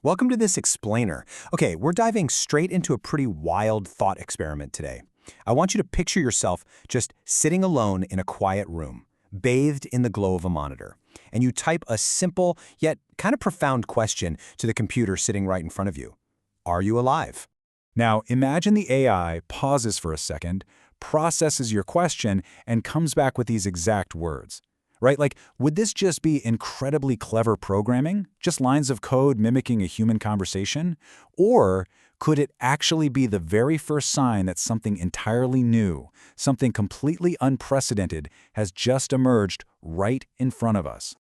Welcome to this explainer. Okay, we're diving straight into a pretty wild thought experiment today. I want you to picture yourself just sitting alone in a quiet room, bathed in the glow of a monitor, and you type a simple yet kind of profound question to the computer sitting right in front of you. Are you alive? Now, imagine the AI pauses for a second, processes your question, and comes back with these exact words. Right? Like, would this just be incredibly clever programming? Just lines of code mimicking a human conversation? Or could it actually be the very first sign that something entirely new, something completely unprecedented, has just emerged right in front of us?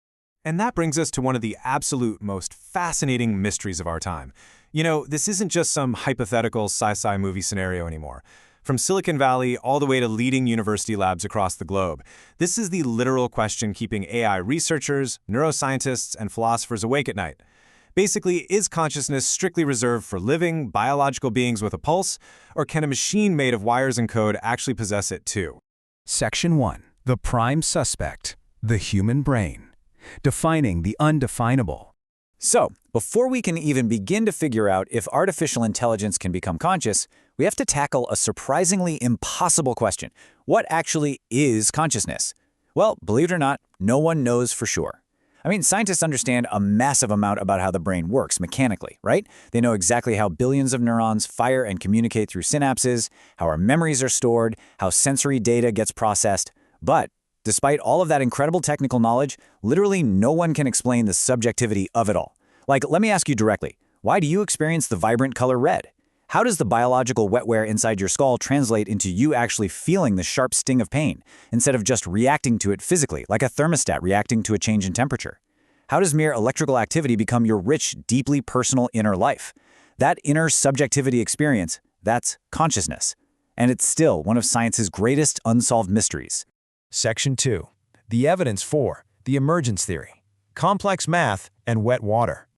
And that brings us to one of the absolute most fascinating mysteries of our time. You know, this isn't just some hypothetical sci-fi movie scenario anymore. From Silicon Valley all the way to leading university labs across the globe, this is the literal question keeping AI researchers, neuroscientists, and philosophers awake at night. Basically, is consciousness strictly reserved for living, biological beings with a pulse, or can a machine made of wires and code actually possess it too? Section 1. The prime suspect, the human brain. Defining the undefinable. So, before we can even begin to figure out if artificial intelligence can become conscious, we have to tackle a surprisingly impossible question. What actually is consciousness? Well, believe it or not, no one knows for sure. I mean, scientists understand a massive amount about how the brain works mechanically, right? They know exactly how billions of neurons fire and communicate through synapses, how our memories are stored, how sensory data gets processed. But despite all of that incredible technical knowledge, literally no one can explain the subjectivity of it all. Like, let me ask you directly, why do you experience the vibrant color red? How does the biological wetware inside your skull translate into you actually feeling the sharp sting of pain, instead of just reacting to it physically, like a thermostat reacting to a change in temperature? How does mere electrical activity become your rich, deeply personal inner life? That inner subjectivity experience, that's consciousness. And it's still one of science's greatest unsolved mysteries. Section 2. The evidence for the emergence theory, complex math, and wet water.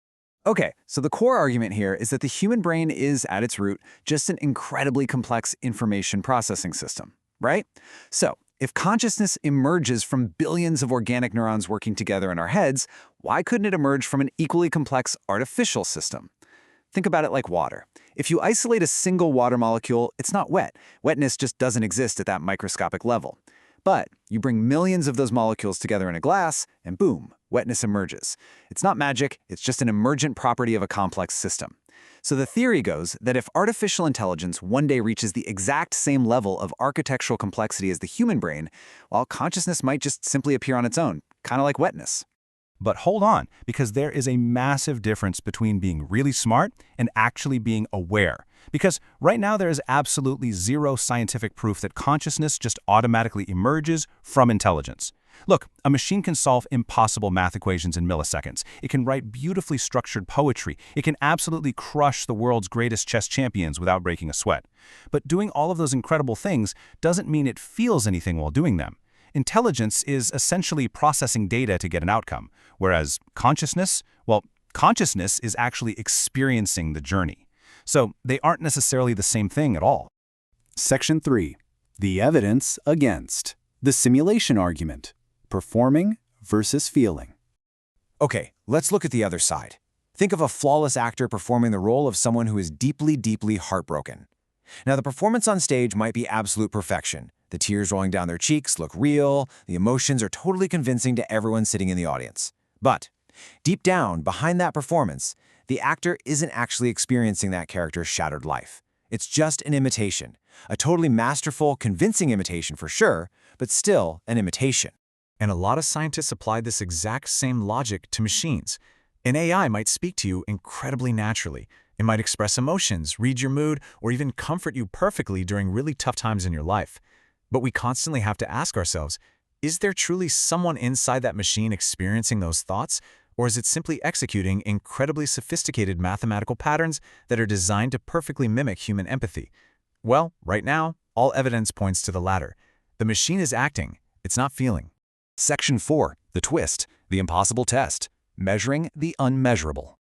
Okay, so the core argument here is that the human brain is, at its root, just an incredibly complex information processing system, right? So, if consciousness emerges from billions of organic neurons working together in our heads, why couldn't it emerge from an equally complex artificial system? Think about it like water. If you isolate a single water molecule, it's not wet. Wetness just doesn't exist at that microscopic level. But you bring millions of those molecules together in a glass, and boom, wetness emerges. It's not magic, it's just an emergent property of a complex system. So the theory goes that if artificial intelligence one day reaches the exact same level of architectural complexity as the human brain, well, consciousness might just simply appear on its own, kind of like wetness. But hold on, because there is a massive difference between being really smart and actually being aware. Because right now there is absolutely zero scientific proof that consciousness just automatically emerges from intelligence. Look, a machine can solve impossible math equations in milliseconds. It can write beautifully structured poetry. It can absolutely crush the world's greatest chess champions without breaking a sweat. But doing all of those incredible things doesn't mean it feels anything while doing them. Intelligence is essentially processing data to get an outcome, whereas consciousness, well, consciousness is actually experiencing the journey. So they aren't necessarily the same thing at all. Section 3. The evidence against the simulation argument, performing versus feeling. Okay, let's look at the other side. Think of a flawless actor performing the role of someone who is deeply, deeply heartbroken. Now, the performance on stage might be absolute perfection. The tears rolling down their cheeks look real, the emotions are totally convincing to everyone sitting in the audience. But deep down, behind that performance, the actor isn't actually experiencing that character's shattered life. It's just an imitation. A totally masterful, convincing imitation for sure, but still an imitation. And a lot of scientists apply this exact same logic to machines. An AI might speak to you incredibly naturally. It might express emotions, read your mood, or even comfort you perfectly during really tough times in your life. But we constantly have to ask ourselves, is there truly someone inside that machine experiencing those thoughts? Or is it simply executing incredibly sophisticated mathematical patterns that are designed to perfectly mimic human empathy? Well, right now, all evidence points to the latter. The machine is acting, it's not feeling. Section 4. The twist, the impossible test, measuring the unmeasurable.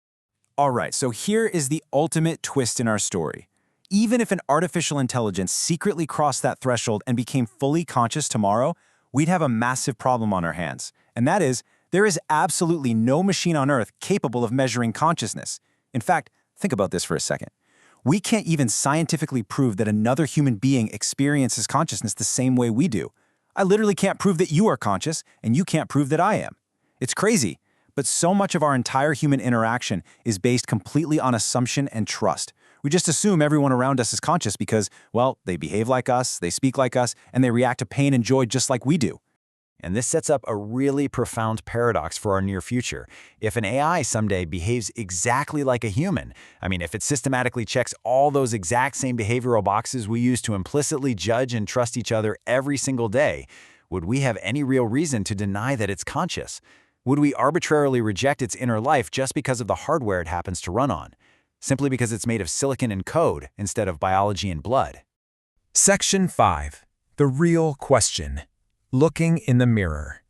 All right, so here is the ultimate twist in our story. Even if an artificial intelligence secretly crossed that threshold and became fully conscious tomorrow, we'd have a massive problem on our hands. And that is, there is absolutely no machine on Earth capable of measuring consciousness. In fact, think about this for a second. We can't even scientifically prove that another human being experiences consciousness the same way we do. I literally can't prove that you are conscious, and you can't prove that I am. It's crazy, but so much of our entire human interaction is based completely on assumption and trust. We just assume everyone around us is conscious because, well, they behave like us, they speak like us, and they react to pain and joy just like we do. And this sets up a really profound paradox for our near future. If an AI someday behaves exactly like a human, if it systematically checks all those exact same behavioral boxes we use to implicitly judge and trust each other every single day, would we have any real reason to deny that it's conscious? Would we arbitrarily reject its inner life just because of the hardware it happens to run on? Simply because it's made of silicon and code instead of biology and blood? Section 5. The real question. Looking in the mirror.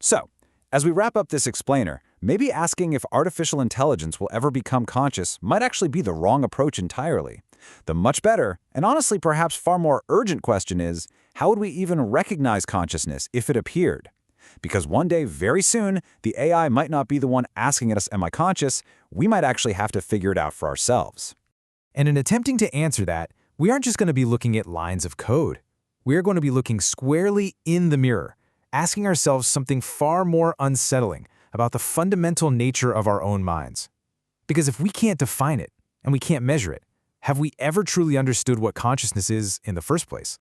So, as we wrap up this explainer, maybe asking if artificial intelligence will ever become conscious might actually be the wrong approach entirely. The much better, and honestly perhaps far more urgent question is, how would we even recognize consciousness if it appeared? Because one day, very soon, the AI might not be the one asking us, am I conscious? We might actually have to figure it out for ourselves. And in attempting to answer that, we aren't just going to be looking at lines of code. We are going to be looking squarely in the mirror, asking ourselves something far more unsettling about the fundamental nature of our own minds. Because if we can't define it, and we can't measure it, have we ever truly understood what consciousness is in the first place?